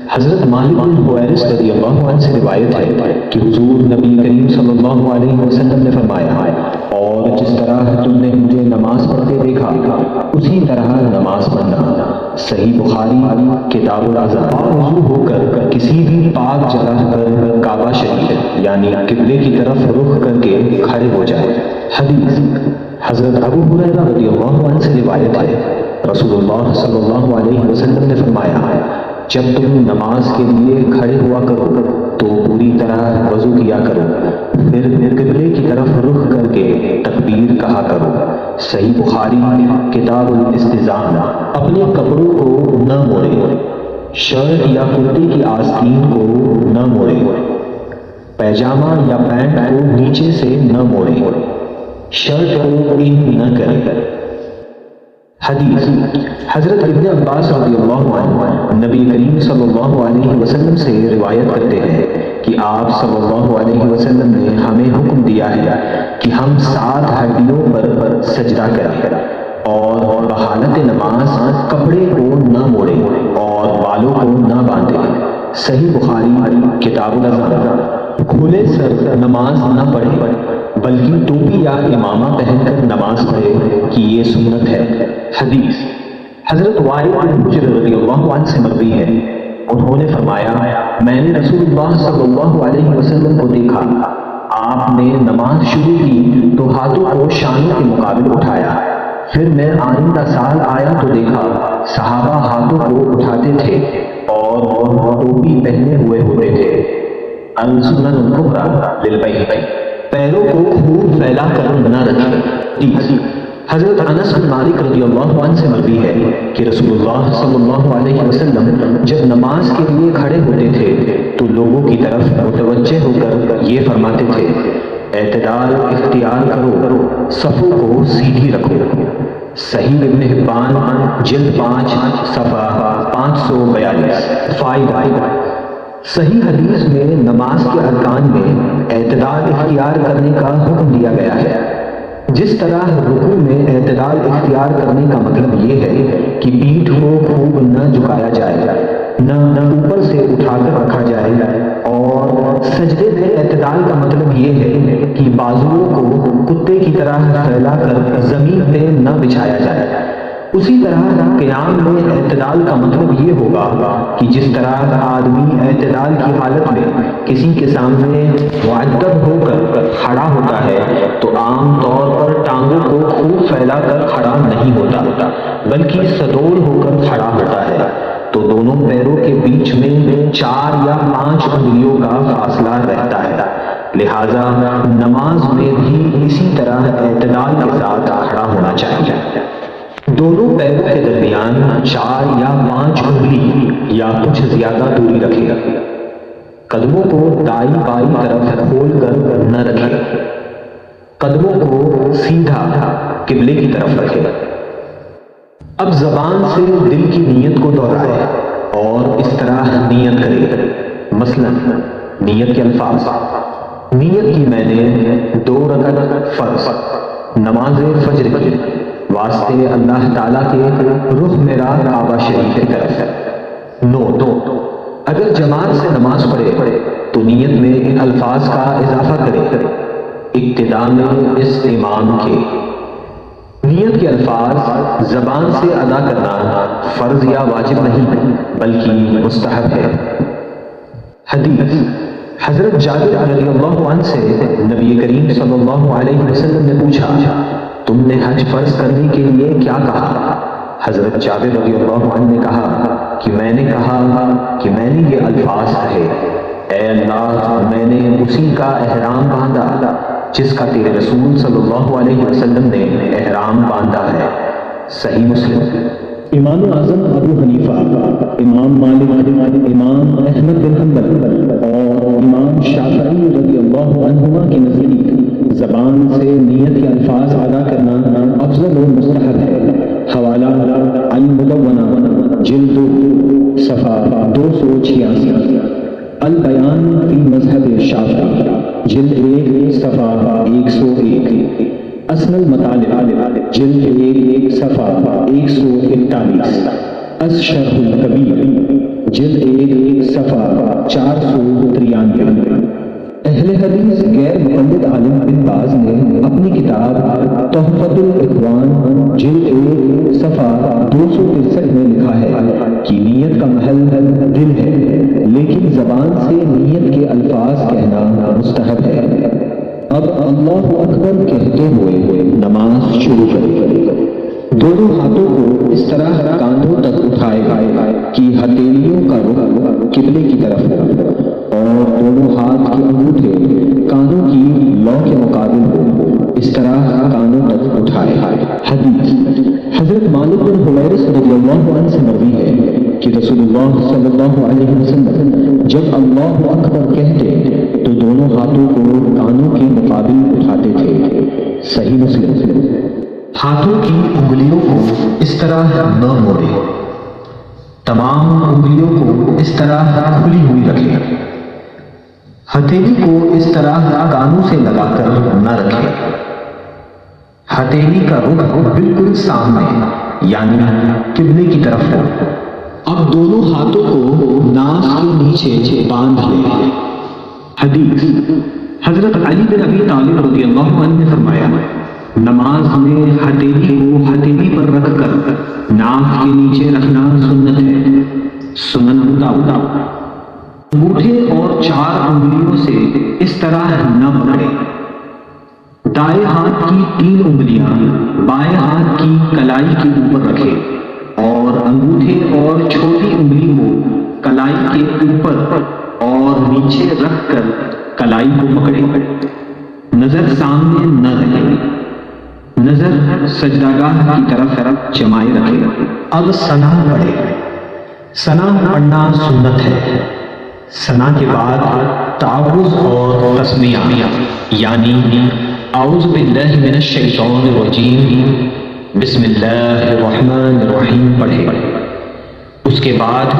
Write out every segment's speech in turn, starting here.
حضرت مالک بن حویرث رضی اللہ عنہ سے روایت ہے کہ حضور نبی کریم صلی اللہ علیہ وسلم نے فرمایا، اور جس طرح تم نے مجھے نماز پڑھتے دیکھا اسی طرح نماز پڑھنا۔ صحیح بخاری کتاب الاذان۔ وضو ہو کر کسی بھی پاک جگہ پر کعبہ شریف یعنی قبلے کی طرف رخ کر کے کھڑے ہو جائے۔ حدیث حضرت ابو ہریرہ رضی اللہ عنہ سے روایت ہے، رسول اللہ صلی اللہ علیہ وسلم نے فرمایا، جب تم نماز کے لیے کھڑے ہوا کرو تو پوری طرح وضو کیا کرو، پھر قبلے کی طرف رخ کر کے تکبیر کہا کرو۔ صحیح بخاری کتاب الاستئذان۔ اپنے کپڑوں کو نہ موڑے، شرٹ یا کرتے کی آستین کو نہ موڑے، پیجامہ یا پینٹ کو نیچے سے نہ موڑے، شرٹ کو ان نہ کرے۔ حدیث حضرت ابن عباس رضی اللہ عنہ نبی کریم صلی اللہ علیہ وسلم سے روایت کرتے ہیں کہ آپ صلی اللہ علیہ وسلم نے ہمیں حکم دیا ہے کہ ہم 7 ہڈیوں پر سجدہ کریں اور بحالت نماز کپڑے کو نہ موڑے اور بالوں کو نہ باندھے۔ صحیح بخاری کتاب الاذان۔ کھلے سر نماز نہ پڑھے بلکہ ٹوپی یا امامہ پہن کر نماز پڑھے کہ یہ سنت ہے۔ حدیث حضرت وائل بن حجر رضی اللہ عنہ سے مروی ہے، انہوں نے فرمایا، میں نے رسول اللہ صلی اللہ علیہ وسلم کو دیکھا، آپ نے نماز شروع کی تو ہاتھوں کو شانوں کے مقابل اٹھایا، پھر میں آئندہ سال آیا تو دیکھا صحابہ ہاتھوں کو اٹھاتے تھے اور ٹوپی پہنے ہوئے ہوتے تھے۔ السنن الکبری للبیہقی۔ پیروں کو خوب پھیلا کر نہ رکھیں۔ حضرت انس بن مالک رضی اللہ عنہ سے مروی ہے کہ رسول اللہ صلی اللہ علیہ وسلم جب نماز کے لیے کھڑے ہوتے تھے تو لوگوں کی طرف متوجہ ہو کر یہ فرماتے تھے، اعتدال اختیار کرو، صفوں کو سیدھی رکھو۔ صحیح ابن حبان جلد 5 صفحہ 542۔ فائدہ صحیح حدیث میں نماز کے ارکان میں اعتدال اختیار کرنے کا حکم دیا گیا ہے۔ جس طرح رکوع میں اعتدال اختیار کرنے کا مطلب یہ ہے کہ پیٹھ کو خوب نہ جھکایا جائے، نہ اوپر سے اٹھا کر رکھا جائے، اور سجدے میں اعتدال کا مطلب یہ ہے کہ بازوؤں کو کتے کی طرح پھیلا کر زمین پہ نہ بچھایا جائے۔ اسی طرح قیام میں اعتدال کا مطلب یہ ہوگا کہ جس طرح آدمی اعتدال کی حالت میں کسی کے سامنے معدب ہو کر کھڑا ہوتا ہے تو عام طور پر ٹانگوں کو خوب پھیلا کر کھڑا نہیں ہوتا بلکہ سڈول ہو کر کھڑا ہوتا ہے، تو دونوں پیروں کے بیچ میں 4 یا 5 انگلیوں کا فاصلہ رہتا ہے۔ لہذا نماز میں بھی اسی طرح اعتدال کے ساتھ کھڑا ہونا چاہیے۔ دونوں پیروں کے درمیان 4 یا 5 انگلی یا کچھ زیادہ دوری رکھے۔ قدموں کو دائیں بائیں طرف کھول کر نہ رکھے، قدموں کو سیدھا قبلے کی طرف رکھے۔ اب زبان سے دل کی نیت کو دہرائے اور اس طرح نیت کرے، مثلا نیت کے الفاظ: نیت کی میں نے 2 رکعت فرض نماز فجر کی واسطے اللہ تعالیٰ کے رخ میرا کعبہ شریف کی طرف ہے۔ نوٹ: اگر جماعت سے نماز پڑھے تو نیت میں ان الفاظ کا اضافہ کرے، ابتدا میں اس امام کے۔ نیت کے الفاظ زبان سے ادا کرنا فرض یا واجب نہیں بلکہ مستحب ہے۔ حدیث حضرت جابر رضی اللہ عنہ سے نبی کریم صلی اللہ علیہ وسلم نے پوچھا، تم نے حج فرض کرنے کے لیے کیا کہا؟ حضرت جابر رضی اللہ عنہ نے کہا کہ میں نے کہا کہ میں نے یہ الفاظ کہے، اے اللہ، میں نے اسی کا احرام باندھا جس کا تیرے رسول صلی اللہ علیہ وسلم نے احرام باندھا ہے۔ صحیح مسلم۔ امام اعظم ابو حنیفہ، امام مالک، امام احمد بن حنبل اور امام شافعی رضی اللہ عنہما کے نزدیک زبان سے نیت کے الفاظ ادا کرنا افضل و مستحب ہے۔ حوالہ المدونہ جلد صفحہ 286، البیان فی مذہب شافعی جلد 1 صفحہ 101، اصل المطالب جلد 1 صفحہ 141، الشرح الکبیر جلد 1 صفحہ 493۔ اہل حدیث غیر مقلد عالم بن باز نے اپنی کتاب تحفۃ الاخوان جلد 1 صفحہ 263 میں لکھا ہے کہ نیت کا محل دل ہے، لیکن زبان سے نیت کے الفاظ کہنا مستحب ہے۔ اب اللہ اکبر کہتے ہوئے نماز شروع کرے۔ دونوں ہاتھوں کو اس طرح کاندھوں تک اٹھائے کہ ہتھیلیوں کا رخ قبلے کی طرف ہو، اور دونوں ہاتھ کے انگوٹھے کانوں کی لو کے مقابل ہو، اس طرح کانوں تک اٹھائے۔ حدیث حضرت مالک بن حویرث رضی اللہ عنہ سے مروی ہے کہ رسول اللہ صلی اللہ علیہ وسلم جب اللہ اکبر کہتے تو دونوں ہاتھوں کو کانوں کے مقابل اٹھاتے تھے۔ صحیح مسلم۔ ہاتھوں کی انگلیوں کو اس طرح نہ موڑے، تمام انگلیوں کو اس طرح کھلی ہوئی رکھے، ہتھیلی کو اس طرح کانوں سے لگا کر نہ رکھے، ہتھیلی کا رخ بالکل سامنے یعنی قبلے کی طرف ہو۔ اب دونوں ہاتھوں کو ناک کے نیچے باندھ لے۔ حدیث حضرت علی بن ابی طالب رضی اللہ عنہ نے فرمایا، نماز میں ہتھیلی کو ہتھیلی پر رکھ کر ناک کے نیچے رکھنا سنت ہے۔ سنن داؤد۔ انگوٹھے اور 4 انگلیوں سے اس طرح نہ پکڑے۔ دائیں ہاتھ کی 3 انگلیاں بائیں ہاتھ کی کلائی کے اوپر رکھے اور انگوٹھے اور چھوٹی انگلی کو کلائی کے اوپر اور نیچے رکھ کر کلائی کو پکڑے۔ نظر سامنے نہ رہے، نظر سجدہ گاہ کی طرف جمائے رکھے۔ اب ثنا پڑھے۔ ثنا پڑھنا سنت ہے۔ ثنا کے بعد تعوذ اور تسمیہ یعنی اعوذ باللہ من الشیطان الرجیم، بسم اللہ الرحمن الرحیم پڑھے۔ اس کے بعد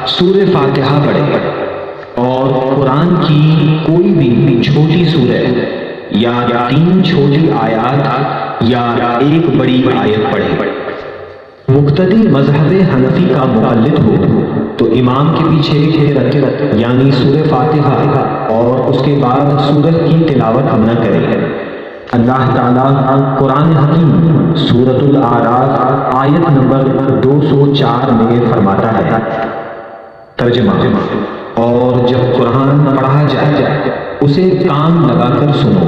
سورہ فاتحہ پڑھے اور قرآن کی کوئی بھی چھوٹی سورہ یا 3 چھوٹی آیات یا 1 بڑی آیت پڑھے۔ مقتدی مذہب حنفی کا مقلد ہو تو امام کے پیچھے رکعت یعنی سورہ فاتحہ اور اس کے بعد سورہ کی تلاوت نہ کرے۔ اللہ تعالیٰ قرآن حکیم سورۃ الاعراف آیت نمبر 204 میں فرماتا ہے، ترجمہ، اور جب قرآن پڑھا جائے اسے کان لگا کر سنو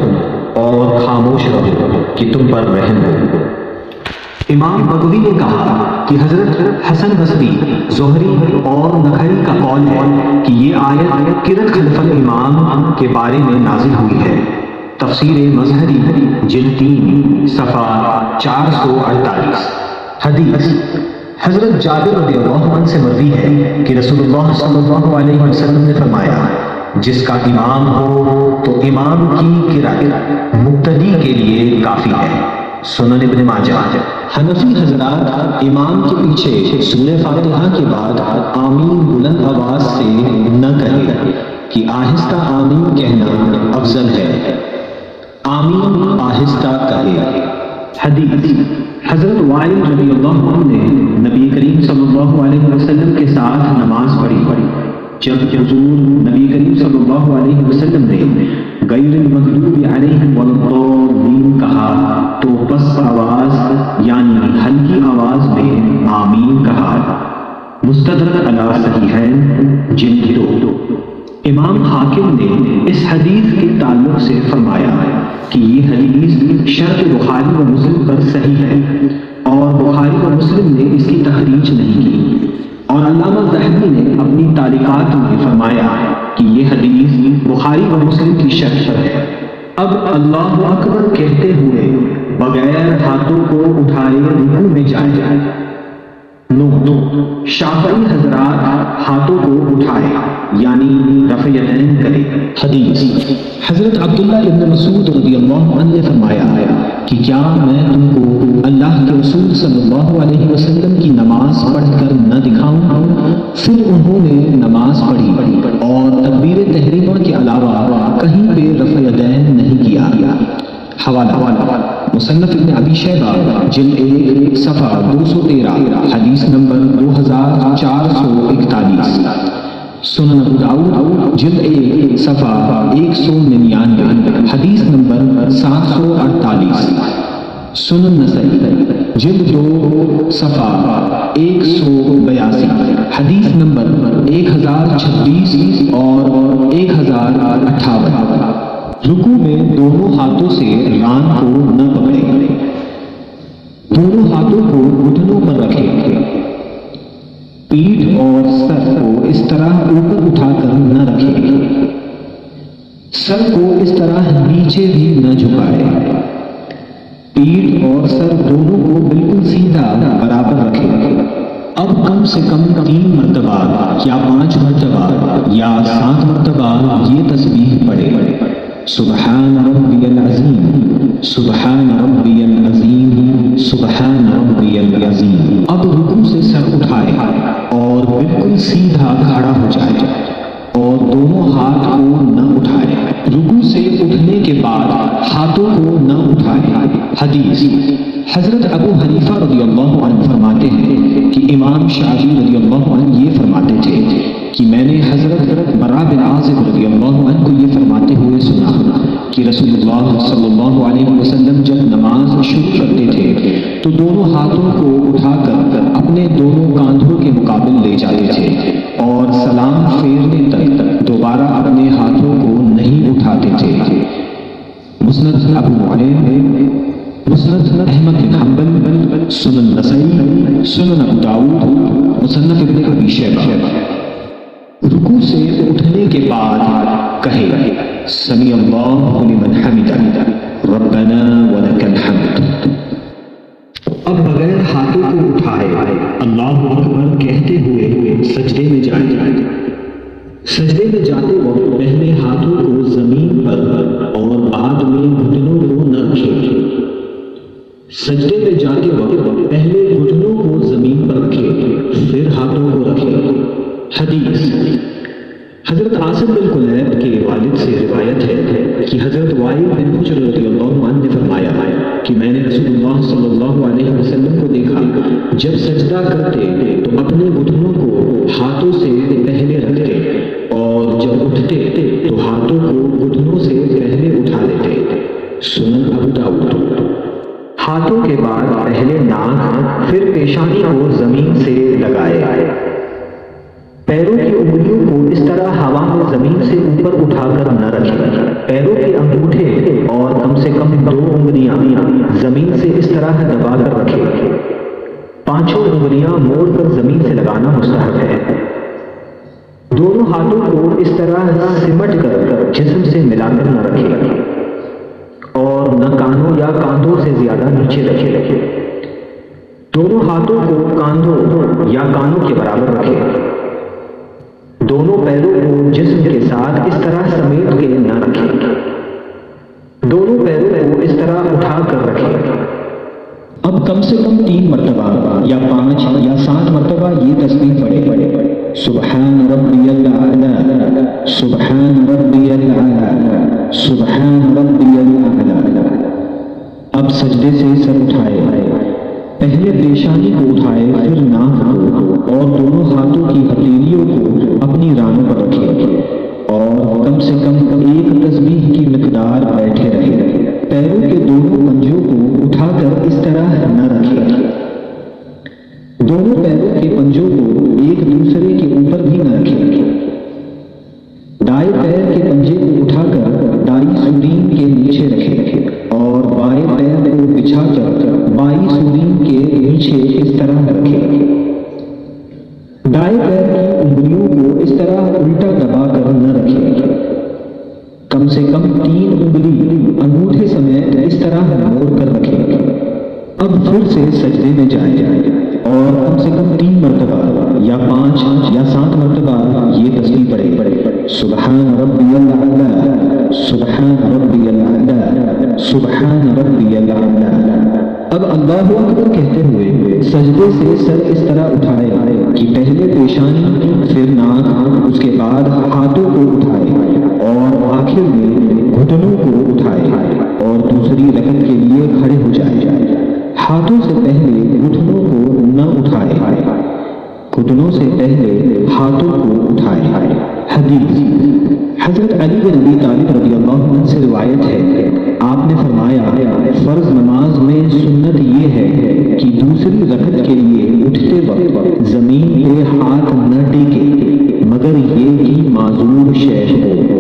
اور خاموش رہو کہ تم پر رحم ہو۔ امام بغوی نے کہا کہ حضرت حسن بصری، زہری اور نخعی کا قول ہے کہ یہ آیت قرأت خلف الامام کے بارے میں نازل ہوئی ہے۔ تفسیر مظہری جلد 3 صفحہ 448۔ حدیث حضرت جابر رضی اللہ عنہ سے مروی ہے کہ رسول اللہ صلی اللہ علیہ وسلم نے فرمایا، جس کا امام ہو تو امام کی قرأت مقتدی کے لیے کافی ہے۔ سنن ابن ماجہ۔ حنفی حضرات امام کے پیچھے سورہ فاتحہ کے بعد آمین بلند آواز سے نہ کہیں کہ آہستہ آمین کہنا افضل ہے، آمین آہستہ کہے۔ حدیث حضرت وائل رضی اللہ عنہ نے نبی کریم صلی اللہ علیہ وسلم کے ساتھ نماز پڑھی۔ جب حضور نبی کریم صلی اللہ علیہ وسلم نے غیر المغضوب علیہم ولا الضالین کہا تو پس آواز یعنی ہلکی آواز میں آمین کہا۔ مستدرک علی صحیحین جلد 2۔ امام حاکم نے اس حدیث کے تعلق سے فرمایا کہ یہ حدیث شرط بخاری و مسلم پر صحیح ہے اور بخاری و مسلم نے اس کی تخریج نہیں کی، اور علامہ ذہبی نے اپنی تعلیقات میں فرمایا کہ یہ حدیث بخاری و مسلم کی شرط پر ہے۔ اب اللہ اکبر کہتے ہوئے بغیر ہاتھوں کو اٹھائے رکوع میں جائے۔ شافعی حضرات ہاتھوں کو اٹھائے یعنی رفع یدین کرے۔ حدیث حضرت عبداللہ ابن مسعود رضی اللہ عنہ نے فرمایا کہ کیا میں تم کو اللہ کے رسول صلی اللہ علیہ وسلم کی نماز پڑھ کر نہ دکھاؤں؟ پھر انہوں نے نماز پڑھی اور تکبیر تحریمہ کے علاوہ کہیں پہ رفع یدین نہیں کیا۔ حوالہ مصنف ابن ابی شیبہ جلد 1 صفحہ 213 حدیث نمبر 2441۔ سنن ابو داؤد جلد 1 صفحہ 199 حدیث نمبر 748۔ سنن نسائی جلد 2 صفحہ 182 حدیث نمبر 1036 اور 1058۔ رکوع میں دونوں ہاتھوں سے ران کو نہ پکڑے، دونوں ہاتھوں کو گھٹنوں پر رکھے، پیٹھ اور سر کو اس طرح اوپر اٹھا کر نہ رکھے، سر کو اس طرح نیچے بھی نہ جھکائے، پیٹھ اور سر دونوں کو بالکل سیدھا برابر رکھے۔ اب کم سے کم 3 مرتبہ یا 5 مرتبہ یا 7 مرتبہ یہ تسبیح پڑھے، سبحان ربی العظیم، سبحان ربی العظیم، سبحان ربی العظیم۔ اب رکوع سے سر اٹھائے اور بالکل سیدھا کھڑا ہو جائے اور دونوں ہاتھ کو نہ اٹھائے۔ رکوع سے اٹھنے کے بعد ہاتھوں کو نہ اٹھائے۔ حدیث حضرت ابو حنیفہ رضی اللہ عنہ فرماتے ہیں کہ امام شافعی رضی اللہ عنہ یہ فرماتے تھے کہ میں نے حضرت براء بن عازب رضی اللہ عنہ کو یہ فرماتے ہوئے سنا کہ رسول اللہ صلی اللہ علیہ وسلم جب نماز شروع کرتے تھے تو دونوں ہاتھوں کو اٹھا کر اپنے دونوں کاندھوں کے مقابل لے جاتے تھے اور سلام پھیرنے تک دوبارہ اپنے ہاتھوں کو نہیں اٹھاتے تھے۔ مسند ابو معین، مسند احمد بن حنبل، سنن نسائی، سنن ابو داؤد، مصنف ابن ابی شیبہ۔ رکوع سے اٹھنے کے بعد کہے سمیع اللہ لمن حمدہ ربنا ولک الحمد۔ اب بغیر ہاتھوں کو اٹھائے اللہ اکبر کہتے ہوئے سجدے میں جائے۔ سجدے میں جاتے وقت پہلے ہاتھوں کو زمین پر اور بعد میں گھٹنوں کو نہ رکھے۔ سجدے میں جاتے وقت پہلے گھٹنوں کو زمین پر رکھے، پھر ہاتھوں کو رکھے۔ حدیث حضرت عاصم بن کلیب کے والد سے روایت ہے کہ حضرت وائل بن حجر رضی اللہ عنہ نے فرمایا کہ میں نے رسول اللہ صلی اللہ علیہ وسلم کو دیکھا جب سجدہ کرتے تو اپنے گھٹنوں کو ہاتھوں سے پہلے رکھتے اور جب اٹھتے تو ہاتھوں کو گھٹنوں سے پہلے اٹھا لیتے۔ سنن ابو داؤد۔ ہاتھوں کے بعد پہلے ناک پھر پیشانی کو زمین سے لگائے، پیروں کی انگلیوں کو اس طرح ہوا میں زمین سے اوپر اٹھا کر نہ رکھے، پیروں کے انگوٹھے اور کم سے کم 2 انگلیاں زمین سے اس طرح دبا کر رکھے، 5 انگلیاں موڑ کر زمین سے لگانا مستحب ہے۔ دونوں ہاتھوں کو اس طرح سمٹ کر جسم سے ملا کر نہ رکھے اور نہ کانوں یا کاندھوں سے زیادہ نیچے رکھے۔ دونوں ہاتھوں کو کاندھوں یا کانوں کے برابر رکھے۔ دونوں پیروں کو جسم کے ساتھ اس طرح سمیٹ کے نہ رکھے، دونوں پیروں کو اس طرح اٹھا کر رکھے۔ اب کم سے کم 3 مرتبہ یا 5 یا 7 مرتبہ یہ تسبیح پڑھے، سبحان ربی الاعلی، سبحان ربی الاعلی، سبحان ربی الاعلی۔ اب سجدے سے سر اٹھائے، پہلے پیشانی کو اٹھائے، پھر ناک کو اور دونوں ہاتھوں کی ہتھیلیوں کو اپنی رانوں پر رکھے اور کم سے کم 1 تسبیح کی مقدار بیٹھے رہے۔ پیروں کے دونوں پنجوں کو اٹھا کر اس طرح نہ رکھے، دونوں پیروں کے پنجوں کو ایک دوسرے کے اوپر بھی نہ رکھے۔ دائیں پیر کے پنجے کو اٹھا کر دائیں سورین کے نیچے رکھے اور بائیں پیر کو بچھا کر بائیں سورین کے نیچے اس طرح رکھے۔ دائیں پیر کی انگلیوں کو اس طرح الٹا دبا کر نہ رکھے، کم سے کم 3 انگلی انگوٹھے سمیت اس طرح موڑ کر رکھے۔ اب پھر سے سجدے میں جائے اور کم سے کم 3 مرتبہ یا 5 یا 7 مرتبہ یہ تسبیح پڑھے، سبحان ربی الاعلی، سبحان ربی الاعلی، سبحان ربی الاعلی۔ اب اللہ اکبر کہتے ہوئے سجدے سے سر اس طرح اٹھائے کہ پہلے پیشانی، پھر ناک، اس کے بعد ہاتھوں کو اٹھائے اور آخر میں گھٹنوں کو اٹھائے اور دوسری رکعت کے لیے کھڑے ہو ہاتھوں سے پہلے گھٹنوں کو نہ اٹھائے، گھٹنوں سے پہلے ہاتھوں کو اٹھائے۔ حدیث حضرت علی بن ابی طالب رضی اللہ عنہ سے روایت ہے، آپ نے فرمایا فرض نماز میں سنت یہ ہے کہ دوسری رکعت کے لیے اٹھتے وقت زمین پہ ہاتھ نہ ٹیکے مگر یہ کہ معذور شے ہو۔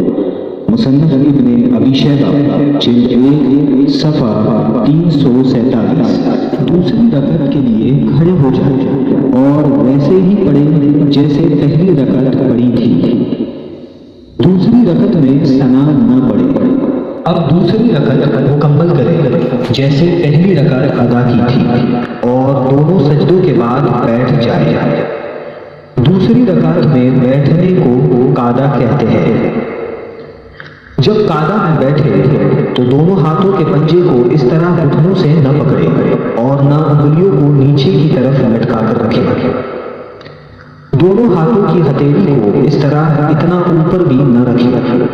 مصنف ابن ابی شیبہ جلد 1 صفحہ 347۔ دوسری رکعت کے لیے کھڑے ہو جائے اور ویسے ہی پڑھے جیسے پہلی رکعت پڑھی تھی، دوسری رکعت میں ثنا نہ پڑھے۔ اب دوسری رکعت مکمل کرے جیسے پہلی رکعت ادا کی تھی اور دونوں سجدوں کے بعد بیٹھ جائے۔ دوسری رکعت میں بیٹھنے کو قعدہ کہتے ہیں۔ جب قعدہ میں بیٹھے تو دونوں ہاتھوں کے پنجے کو اس طرح گھٹنوں سے نہ پکڑے اور نہ انگلیوں کو نیچے کی طرف لٹکا کر رکھے۔ دونوں ہاتھوں کی ہتھیلی کو اس طرح اتنا اوپر بھی نہ رکھے۔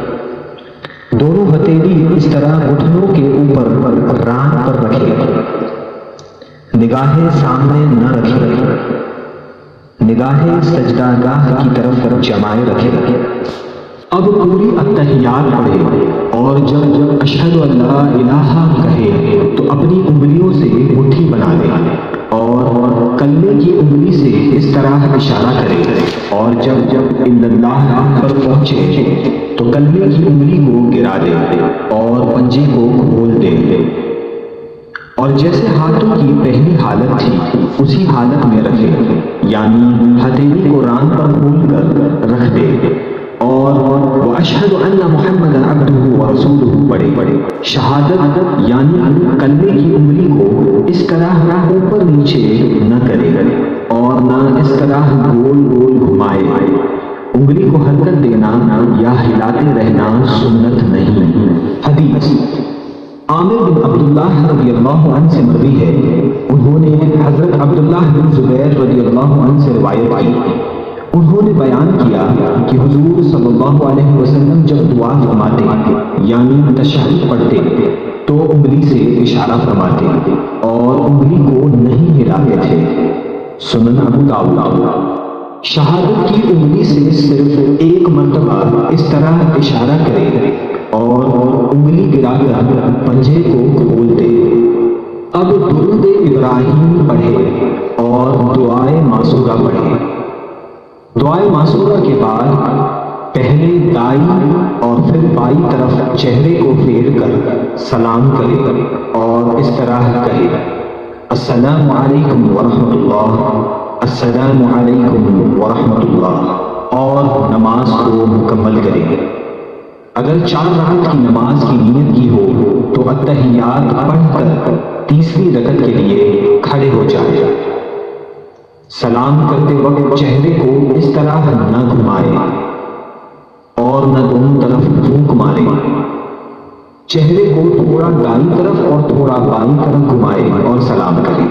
دونوں ہتھیلی اس طرح گھٹنوں کے اوپر ران پر رکھے، نگاہیں سامنے نہ رکھے، نگاہیں سجدہ گاہ کی طرف جمائے رکھے۔ اب پوری التحیات پڑھے اور جب اشہد ان لا الہ کہے تو اپنی انگلیوں سے مٹھی بنا لے اور کلے کی انگلی سے اس طرح اشارہ کرے، اور جب الا اللہ پر پہنچے تو کلے کی انگلی کو گرا دے اور پنجے کو کھول دے، اور جیسے ہاتھوں کی پہلی حالت تھی اسی حالت میں رکھے، یعنی ہتھیلی کو ران پر کھول کر رکھ دے اور وَأَشْهَدُ أَنَّ مُحَمَّدًا عَبْدُهُ وَرَسُولُهُ پڑھے۔ شہادت یعنی کلے کی انگلی کو اس طرح اوپر نیچے نہ کرے اور نہ اس طرح گول گول گھمائے۔ انگلی کو حرکت دینا یا ہلاتے رہنا سنت نہیں۔ حدیث عامر بن عبداللہ رضی اللہ عنہ سے مروی ہے، انہوں نے حضرت عبداللہ بن زبیر رضی اللہ عنہ سے روایت کی، انہوں نے بیان کیا کہ حضور صلی اللہ علیہ وسلم جب دعا فرماتے یعنی تشہد پڑھتے تو انگلی سے اشارہ فرماتے اور انگلی کو نہیں ہلاتے تھے۔ سنن ابو داؤد۔ شہادت کی انگلی سے صرف ایک مرتبہ اس طرح اشارہ کرے اور انگلی گرا کر پنجے کو کھول دے۔ اب درود ابراہیم پڑھے اور دعائے معصورہ پڑھے۔ دعائے معصورہ کے بعد پہلے دائیں اور پھر بائیں طرف چہرے کو پھیر کر سلام کرے اور اس طرح کہے، السلام علیکم ورحمۃ اللہ، السلام علیکم ورحمۃ اللہ، اور نماز کو مکمل کرے۔ اگر 4 رکعت کی نماز کی نیت کی ہو تو التحیات پڑھ کر تیسری رکعت کے لیے کھڑے ہو جائے۔ سلام کرتے وقت چہرے کو اس طرح نہ گھمائے اور نہ دونوں طرف پھونک مارے۔ چہرے کو تھوڑا دائیں طرف اور تھوڑا بائیں طرف گھمائے اور سلام کرے۔